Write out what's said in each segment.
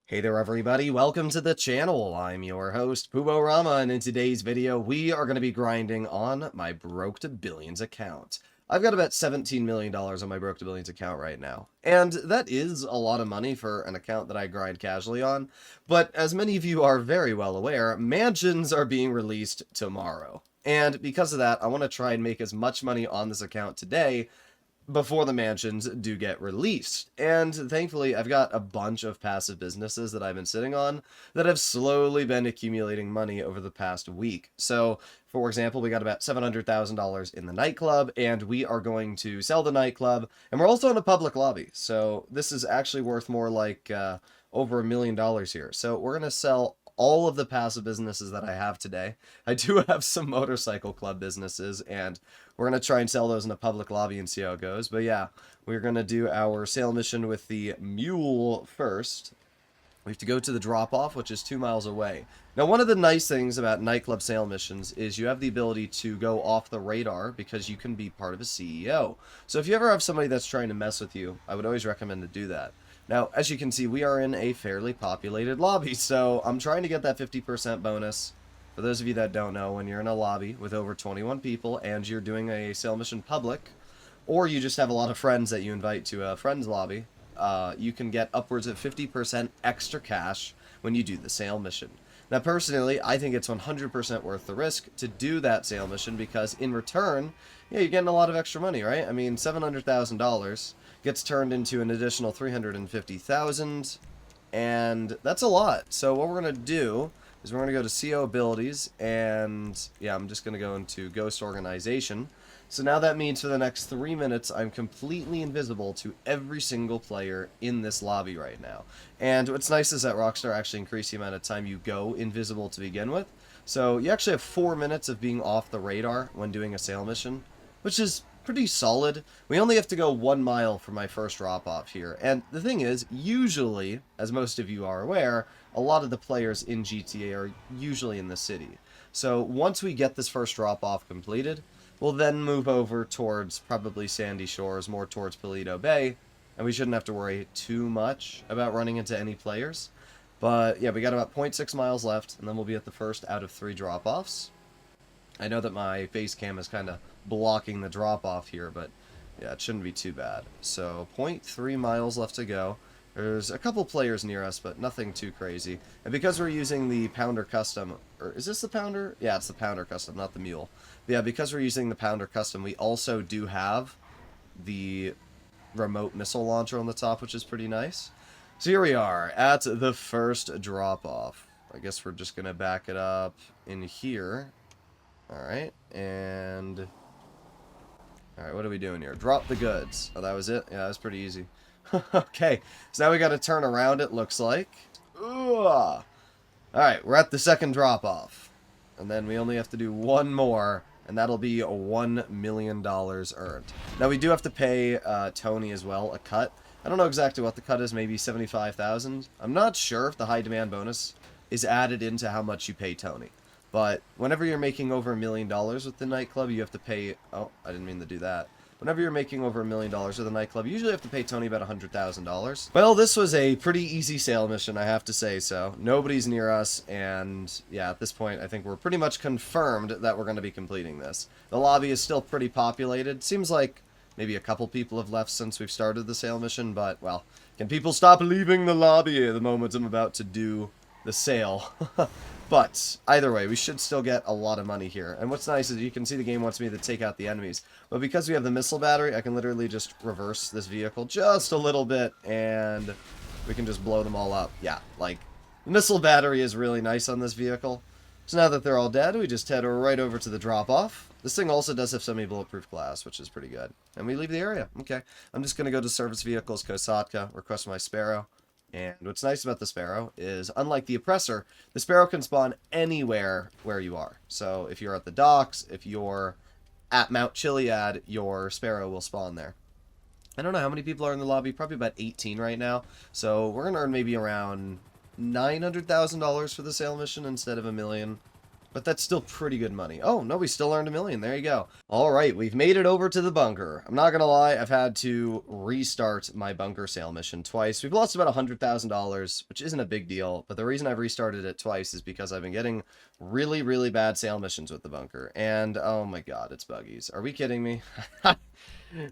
Hey there everybody, welcome to the channel. I'm your host, Puborama, and in today's video, we are going to be grinding on my Broke to Billions account. I've got about $17 million on my Broke to Billions account right now, and that is a lot of money for an account that I grind casually on, but as many of you are very well aware, mansions are being released tomorrow. And because of that, I want to try and make as much money on this account today before the mansions do get released. And thankfully, I've got a bunch of passive businesses that I've been sitting on that have slowly been accumulating money over the past week. So, for example, we got about $700,000 in the nightclub, and we are going to sell the nightclub, and we're also in a public lobby. So, this is actually worth more like over $1 million here. So, we're going to sell all of the passive businesses that I have today. I do have some motorcycle club businesses, and we're going to try and sell those in a public lobby and see how it goes. But yeah, we're going to do our sale mission with the mule first. We have to go to the drop-off, which is 2 miles away. Now, one of the nice things about nightclub sale missions is you have the ability to go off the radar because you can be part of a CEO. So if you ever have somebody that's trying to mess with you, I would always recommend to do that. Now, as you can see, we are in a fairly populated lobby, so I'm trying to get that 50% bonus. For those of you that don't know, when you're in a lobby with over 21 people and you're doing a sale mission public, or you just have a lot of friends that you invite to a friend's lobby, you can get upwards of 50% extra cash when you do the sale mission. Now, personally, I think it's 100% worth the risk to do that sale mission because in return, yeah, you're getting a lot of extra money, right? I mean, $700,000 gets turned into an additional $350,000, and that's a lot. So what we're going to do is we're going to go to CO abilities, and yeah, I'm just going to go into Ghost Organization. So now that means for the next 3 minutes, I'm completely invisible to every single player in this lobby right now. And what's nice is that Rockstar actually increased the amount of time you go invisible to begin with. So you actually have 4 minutes of being off the radar when doing a sale mission, which is pretty solid. We only have to go 1 mile for my first drop-off here. And the thing is, usually, as most of you are aware, a lot of the players in GTA are usually in the city. So once we get this first drop-off completed, we'll then move over towards probably Sandy Shores, more towards Paleto Bay, and we shouldn't have to worry too much about running into any players. But yeah, we got about 0.6 miles left, and then we'll be at the first out of 3 drop-offs. I know that my face cam is kind of blocking the drop-off here, but yeah, it shouldn't be too bad. So, zero point 0.3 miles left to go. There's a couple players near us, but nothing too crazy. And because we're using the Pounder Custom, or is this the Pounder? Yeah, it's the Pounder Custom, not the Mule. But yeah, because we're using the Pounder Custom, we also do have the remote missile launcher on the top, which is pretty nice. So here we are at the first drop-off. I guess we're just going to back it up in here. Alright, and... Alright, what are we doing here? Drop the goods. Oh, that was it? Yeah, that was pretty easy. Okay, so now we gotta turn around, it looks like. Alright, we're at the second drop-off. And then we only have to do one more, and that'll be $1 million earned. Now, we do have to pay Tony as well a cut. I don't know exactly what the cut is, maybe $75,000. I'm not sure if the high demand bonus is added into how much you pay Tony. But whenever you're making over $1 million with the nightclub, you have to pay... Oh, I didn't mean to do that. Whenever you're making over $1 million with the nightclub, you usually have to pay Tony about $100,000. Well, this was a pretty easy sale mission, I have to say so. Nobody's near us, and yeah, at this point, I think we're pretty much confirmed that we're going to be completing this. The lobby is still pretty populated. Seems like maybe a couple people have left since we've started the sale mission, but, well, can people stop leaving the lobby the moment I'm about to do the sale? But either way, we should still get a lot of money here. And what's nice is you can see the game wants me to take out the enemies. But because we have the missile battery, I can literally just reverse this vehicle just a little bit, and we can just blow them all up. Yeah, like, the missile battery is really nice on this vehicle. So now that they're all dead, we just head right over to the drop-off. This thing also does have semi-bulletproof glass, which is pretty good. And we leave the area. Okay, I'm just going to go to Service Vehicles, Kosatka, request my Sparrow. And what's nice about the Sparrow is, unlike the Oppressor, the Sparrow can spawn anywhere where you are. So if you're at the docks, if you're at Mount Chiliad, your Sparrow will spawn there. I don't know how many people are in the lobby, probably about 18 right now. So we're going to earn maybe around $900,000 for the sale mission instead of $1 million. But that's still pretty good money. Oh, no, we still earned $1 million. There you go. All right, we've made it over to the bunker. I'm not going to lie, I've had to restart my bunker sale mission twice. We've lost about $100,000, which isn't a big deal. But the reason I've restarted it twice is because I've been getting really, really bad sale missions with the bunker. And, oh my god, it's buggies. Are we kidding me?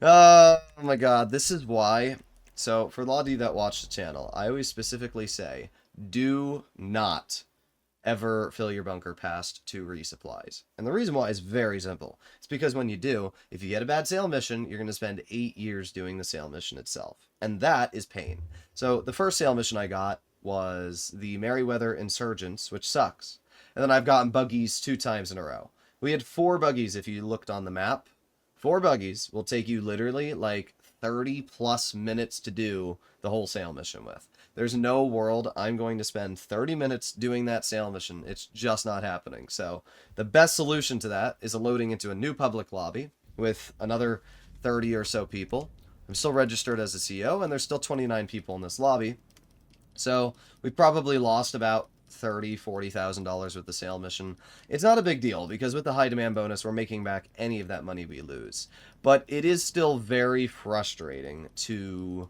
Oh my god, this is why. So, for a lot of you that watch the channel, I always specifically say, do not ever fill your bunker past 2 resupplies. And the reason why is very simple. It's because when you do, if you get a bad sale mission, you're going to spend 8 years doing the sale mission itself. And that is pain. So the first sale mission I got was the Merryweather Insurgents, which sucks. And then I've gotten buggies 2 times in a row. We had 4 buggies if you looked on the map. 4 buggies will take you literally like 30 plus minutes to do the whole sale mission with. There's no world I'm going to spend 30 minutes doing that sale mission. It's just not happening. So the best solution to that is loading into a new public lobby with another 30 or so people. I'm still registered as a CEO, and there's still 29 people in this lobby. So we probably lost about $30,000-$40,000 with the sale mission. It's not a big deal because with the high demand bonus, we're making back any of that money we lose. But it is still very frustrating to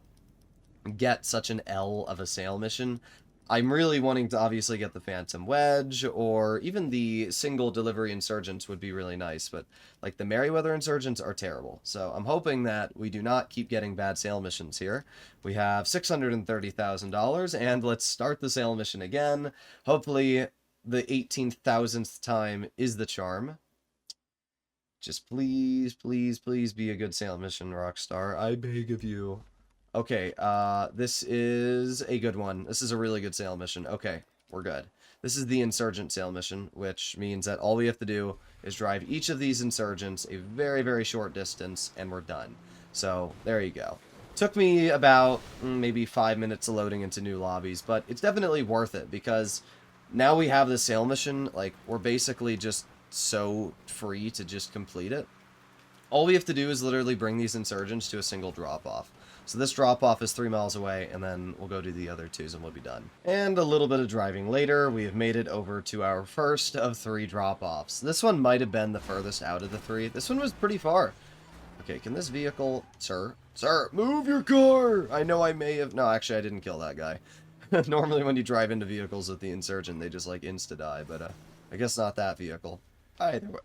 get such an L of a sale mission. I'm really wanting to obviously get the Phantom Wedge, or even the single delivery Insurgents would be really nice, but like the Merryweather Insurgents are terrible. So I'm hoping that we do not keep getting bad sale missions here. We have $630,000, and let's start the sale mission again. Hopefully the 18,000th time is the charm. Just please, please, please be a good sale mission, Rockstar. I beg of you. Okay, this is a good one. This is a really good sale mission. Okay, we're good. This is the Insurgent sale mission, which means that all we have to do is drive each of these Insurgents a very, very short distance, and we're done. So, there you go. Took me about maybe 5 minutes of loading into new lobbies, but it's definitely worth it, because now we have the sale mission, like, we're basically just so free to just complete it. All we have to do is literally bring these Insurgents to a single drop-off. So this drop-off is 3 miles away, and then we'll go to the other 2s and we'll be done. And a little bit of driving later, we have made it over to our first of 3 drop-offs. This one might have been the furthest out of the 3. This one was pretty far. Okay, can this vehicle... Sir, move your car! I know I may have... No, actually, I didn't kill that guy. Normally when you drive into vehicles with the Insurgent, they just, like, insta-die, but I guess not that vehicle. Either way.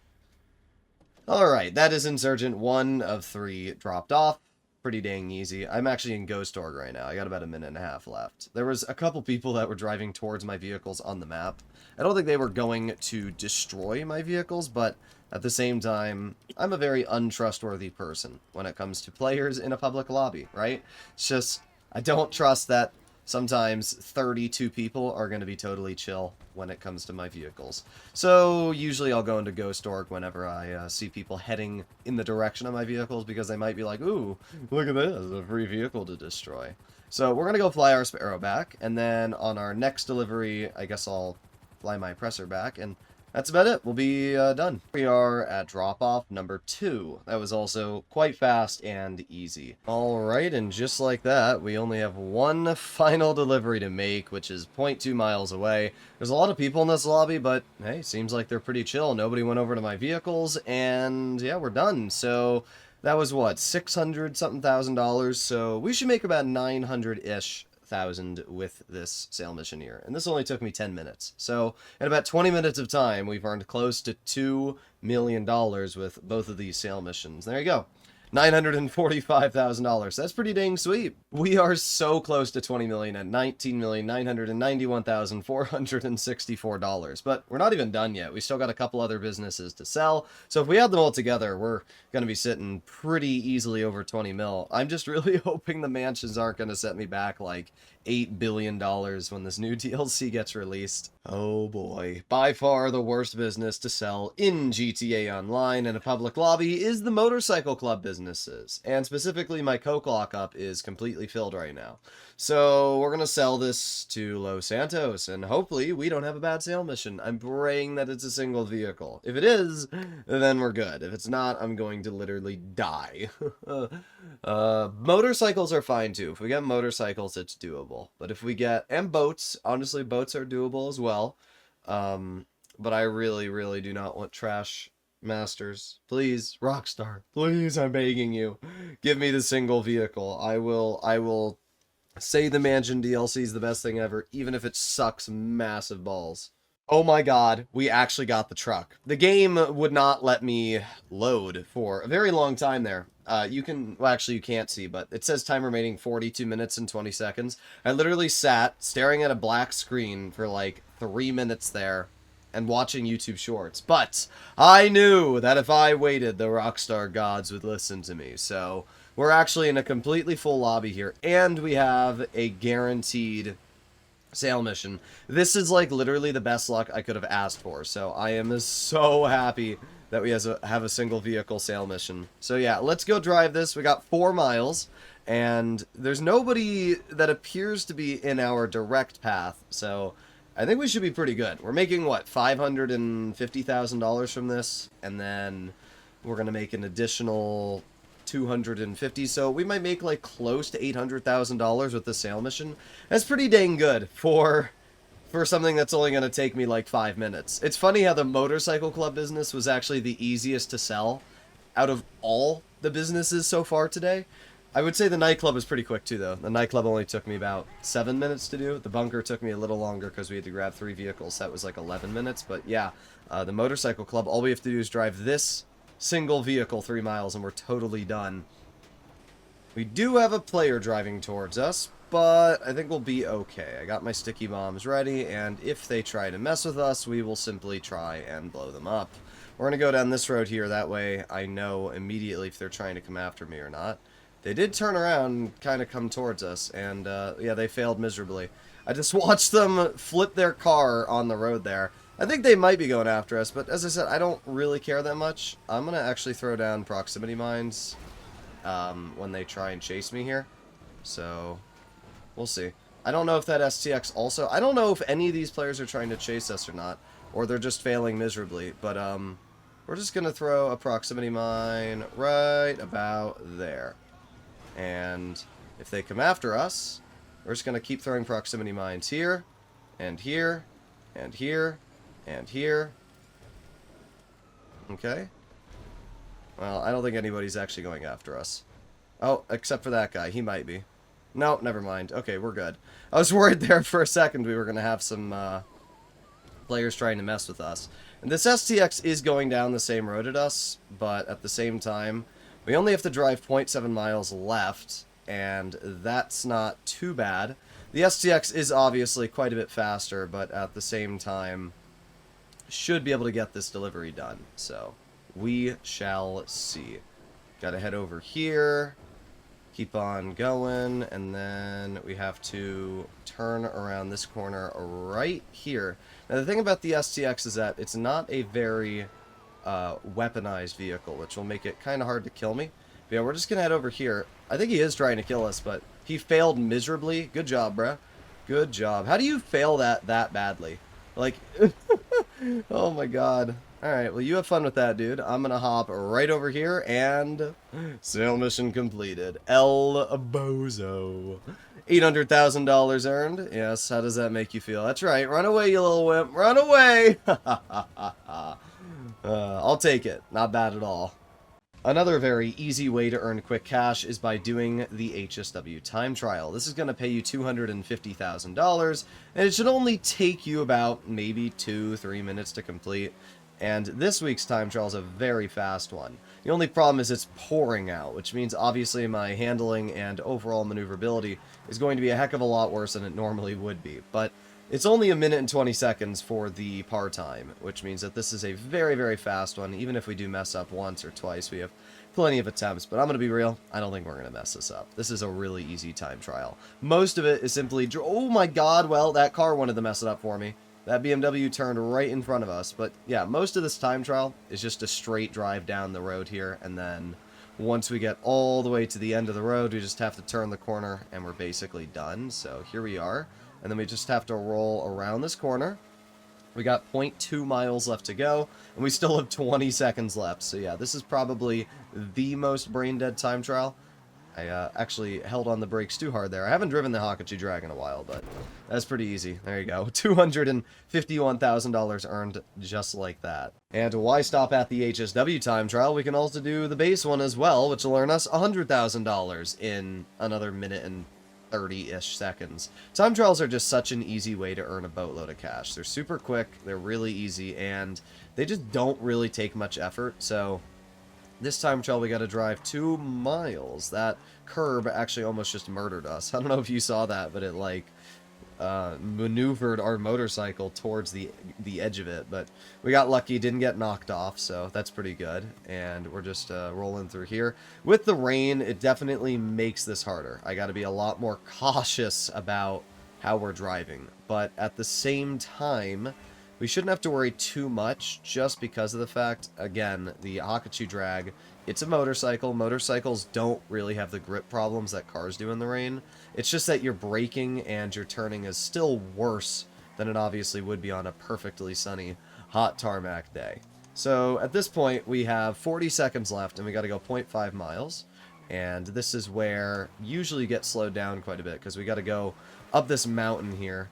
Alright, that is Insurgent 1 of 3 dropped off. Pretty dang easy. I'm actually in Ghost Org right now. I got about a minute and a half left. There was a couple people that were driving towards my vehicles on the map. I don't think they were going to destroy my vehicles, but at the same time, I'm a very untrustworthy person when it comes to players in a public lobby, right? It's just, I don't trust that sometimes 32 people are going to be totally chill when it comes to my vehicles. So usually I'll go into Ghost Org whenever I see people heading in the direction of my vehicles, because they might be like, ooh, look at this, a free vehicle to destroy. So we're going to go fly our Sparrow back, and then on our next delivery, I guess I'll fly my Oppressor back, and that's about it. We'll be done. We are at drop-off number 2. That was also quite fast and easy. Alright, and just like that, we only have one final delivery to make, which is 0.2 miles away. There's a lot of people in this lobby, but hey, seems like they're pretty chill. Nobody went over to my vehicles, and yeah, we're done. So that was what, $600-something thousand, so we should make about 900-ish thousand with this sale mission here, and this only took me 10 minutes. So in about 20 minutes of time, we've earned close to $2 million with both of these sale missions. There you go. $945,000. That's pretty dang sweet. We are so close to 20 million at $19,991,464. But we're not even done yet. We still got a couple other businesses to sell. So if we add them all together, we're going to be sitting pretty easily over 20 mil. I'm just really hoping the mansions aren't going to set me back like $8 billion when this new DLC gets released. Oh boy. By far the worst business to sell in GTA Online in a public lobby is the motorcycle club businesses. And specifically my Coke lockup is completely filled right now. So we're going to sell this to Los Santos, and hopefully we don't have a bad sale mission. I'm praying that it's a single vehicle. If it is, then we're good. If it's not, I'm going to literally die. Motorcycles are fine too. If we get motorcycles, it's doable. But if we get, and boats, honestly, boats are doable as well. But I really, really do not want Trash Masters. Please, Rockstar. Please, I'm begging you. Give me the single vehicle. I will say the Mansion DLC is the best thing ever, even if it sucks massive balls. Oh my god, we actually got the truck. The game would not let me load for a very long time there. You can, well actually you can't see, but it says time remaining 42 minutes and 20 seconds. I literally sat staring at a black screen for like 3 minutes there and watching YouTube shorts. But I knew that if I waited, the Rockstar gods would listen to me. So we're actually in a completely full lobby here, and we have a guaranteed sale mission. This is like literally the best luck I could have asked for, so I am so happy that we have a single vehicle sale mission. So yeah, let's go drive this. We got 4 miles, and there's nobody that appears to be in our direct path, so I think we should be pretty good. We're making, what, $550,000 from this, and then we're going to make an additional 250, so we might make like close to $800,000 with the sale mission. That's pretty dang good for something that's only going to take me like 5 minutes. It's funny how the motorcycle club business was actually the easiest to sell out of all the businesses so far today. I would say the nightclub is pretty quick too, though. The nightclub only took me about 7 minutes to do. The bunker took me a little longer because we had to grab 3 vehicles. That was like 11 minutes, but yeah, the motorcycle club, all we have to do is drive this single vehicle 3 miles and we're totally done. We do have a player driving towards us, but I think we'll be okay. I got my sticky bombs ready, and if they try to mess with us, we will simply try and blow them up. We're going to go down this road here, that way I know immediately if they're trying to come after me or not. They did turn around and kind of come towards us, and yeah, they failed miserably. I just watched them flip their car on the road there. I think they might be going after us, but as I said, I don't really care that much. I'm going to actually throw down proximity mines when they try and chase me here. So, we'll see. I don't know if that STX also... I don't know if any of these players are trying to chase us or not, or they're just failing miserably, but we're just going to throw a proximity mine right about there. And if they come after us, we're just going to keep throwing proximity mines here, and here, and here, and here. Okay. Well, I don't think anybody's actually going after us. Oh, except for that guy. He might be. No, never mind. Okay, we're good. I was worried there for a second we were going to have some players trying to mess with us. And this STX is going down the same road as us, but at the same time, we only have to drive 0.7 miles left, and that's not too bad. The STX is obviously quite a bit faster, but at the same time, should be able to get this delivery done. So, we shall see. Gotta head over here, keep on going, and then we have to turn around this corner right here. Now, the thing about the STX is that it's not a very weaponized vehicle, which will make it kind of hard to kill me. But yeah, we're just gonna head over here. I think he is trying to kill us, but he failed miserably. Good job, bruh. Good job. How do you fail that badly? Like, oh my god. Alright, well, you have fun with that, dude. I'm gonna hop right over here, and sale mission completed. El Bozo. $800,000 earned. Yes, how does that make you feel? That's right. Run away, you little wimp. Run away! I'll take it. Not bad at all. Another very easy way to earn quick cash is by doing the HSW time trial. This is going to pay you $250,000, and it should only take you about maybe 2-3 minutes to complete. And this week's time trial is a very fast one. The only problem is it's pouring out, which means obviously my handling and overall maneuverability is going to be a heck of a lot worse than it normally would be. But it's only 1 minute and 20 seconds for the par time, which means that this is a very, very fast one. Even if we do mess up once or twice, we have plenty of attempts. But I'm going to be real, I don't think we're going to mess this up. This is a really easy time trial. Most of it is simply... Oh my god, well, that car wanted to mess it up for me. That BMW turned right in front of us. But yeah, most of this time trial is just a straight drive down the road here. And then once we get all the way to the end of the road, we just have to turn the corner and we're basically done. So here we are. And then we just have to roll around this corner. We got 0.2 miles left to go, and we still have 20 seconds left. So yeah, this is probably the most brain-dead time trial. I actually held on the brakes too hard there. I haven't driven the Hakachu Drag in a while, but that's pretty easy. There you go. $251,000 earned just like that. And why stop at the HSW time trial? We can also do the base one as well, which will earn us $100,000 in another minute and 30-ish seconds. Time trials are just such an easy way to earn a boatload of cash. They're super quick, they're really easy, and they just don't really take much effort, so this time trial we got to drive 2 miles. That curb actually almost just murdered us. I don't know if you saw that, but it like maneuvered our motorcycle towards the edge of it, but we got lucky, didn't get knocked off, so that's pretty good. And we're just rolling through here. With the rain, it definitely makes this harder. I got to be a lot more cautious about how we're driving, but at the same time, we shouldn't have to worry too much just because of the fact, again, the Hakachu Drag, it's a motorcycle. Motorcycles don't really have the grip problems that cars do in the rain. It's just that your braking and your turning is still worse than it obviously would be on a perfectly sunny, hot tarmac day. So at this point, we have 40 seconds left, and we got to go 0.5 miles. And this is where usually you get slowed down quite a bit, because we got to go up this mountain here.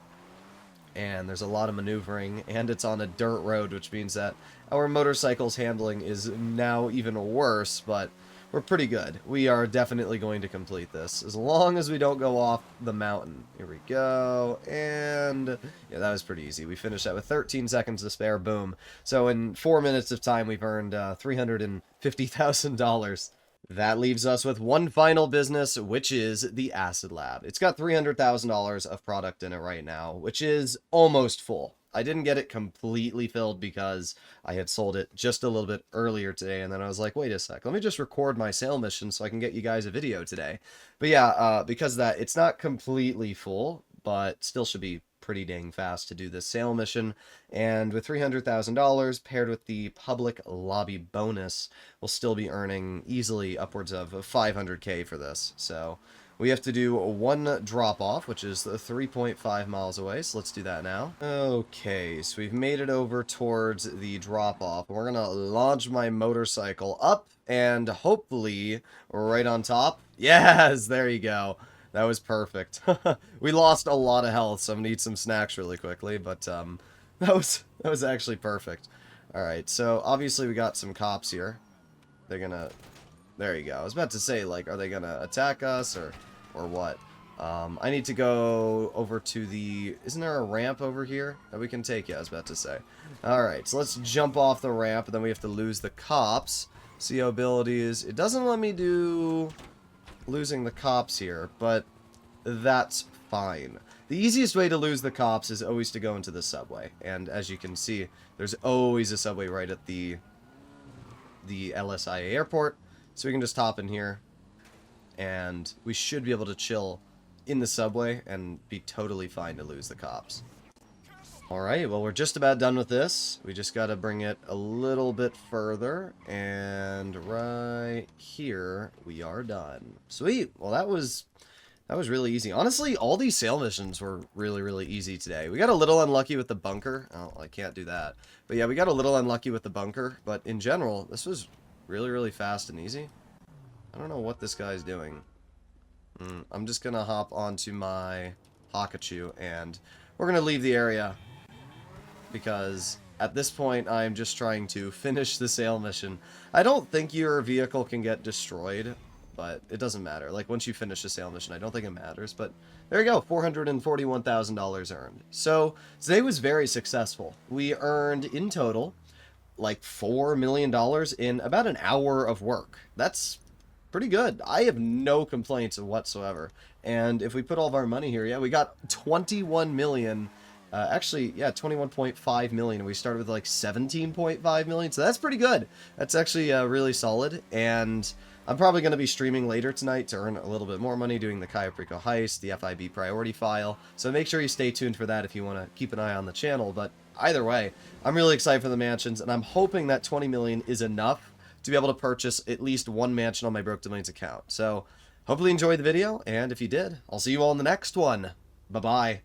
And there's a lot of maneuvering, and it's on a dirt road, which means that our motorcycle's handling is now even worse, but we're pretty good. We are definitely going to complete this, as long as we don't go off the mountain. Here we go, and yeah, that was pretty easy. We finished that with 13 seconds to spare, boom. So in 4 minutes of time, we've earned $350,000. That leaves us with one final business, which is the Acid Lab. It's got $300,000 of product in it right now, which is almost full. I didn't get it completely filled because I had sold it just a little bit earlier today, and then I was like, wait a sec, let me just record my sale mission so I can get you guys a video today. But yeah, because of that, it's not completely full, but still should be pretty dang fast to do this sale mission, and with $300,000 paired with the public lobby bonus, we'll still be earning easily upwards of 500k for this. So we have to do one drop off, which is 3.5 miles away, so let's do that now. Okay, so we've made it over towards the drop off. We're gonna launch my motorcycle up, and hopefully right on top. Yes, there you go. That was perfect. We lost a lot of health, so I'm gonna eat some snacks really quickly, but that was actually perfect. Alright, so obviously we got some cops here. They're gonna... There you go. I was about to say, like, are they gonna attack us, or what? I need to go over to the... Isn't there a ramp over here that we can take? Yeah, I was about to say. Alright, so let's jump off the ramp, and then we have to lose the cops. CO abilities. It doesn't let me do... losing the cops here, but that's fine. The easiest way to lose the cops is always to go into the subway, and as you can see, there's always a subway right at the LSIA airport, so we can just hop in here, and we should be able to chill in the subway and be totally fine to lose the cops. Alright, well, we're just about done with this. We just gotta bring it a little bit further, and right here, we are done. Sweet! Well, that was really easy. Honestly, all these sale missions were really, really easy today. We got a little unlucky with the bunker. Oh, I can't do that. But yeah, we got a little unlucky with the bunker, but in general, this was really, really fast and easy. I don't know what this guy's doing. I'm just gonna hop onto my Hakachu, and we're gonna leave the area, because at this point, I'm just trying to finish the sale mission. I don't think your vehicle can get destroyed, but it doesn't matter. Like, once you finish the sale mission, I don't think it matters, but there you go, $441,000 earned. So, today was very successful. We earned, in total, like $4 million in about an hour of work. That's pretty good. I have no complaints whatsoever. And if we put all of our money here, yeah, we got 21 million. Actually, yeah, 21.5 million. We started with like 17.5 million, so that's pretty good. That's actually really solid, and I'm probably going to be streaming later tonight to earn a little bit more money doing the Cayo Perico heist, the FIB priority file, so make sure you stay tuned for that if you want to keep an eye on the channel. But either way, I'm really excited for the mansions, and I'm hoping that 20 million is enough to be able to purchase at least one mansion on my Broke to Millions account. So hopefully you enjoyed the video, and if you did, I'll see you all in the next one. Bye-bye.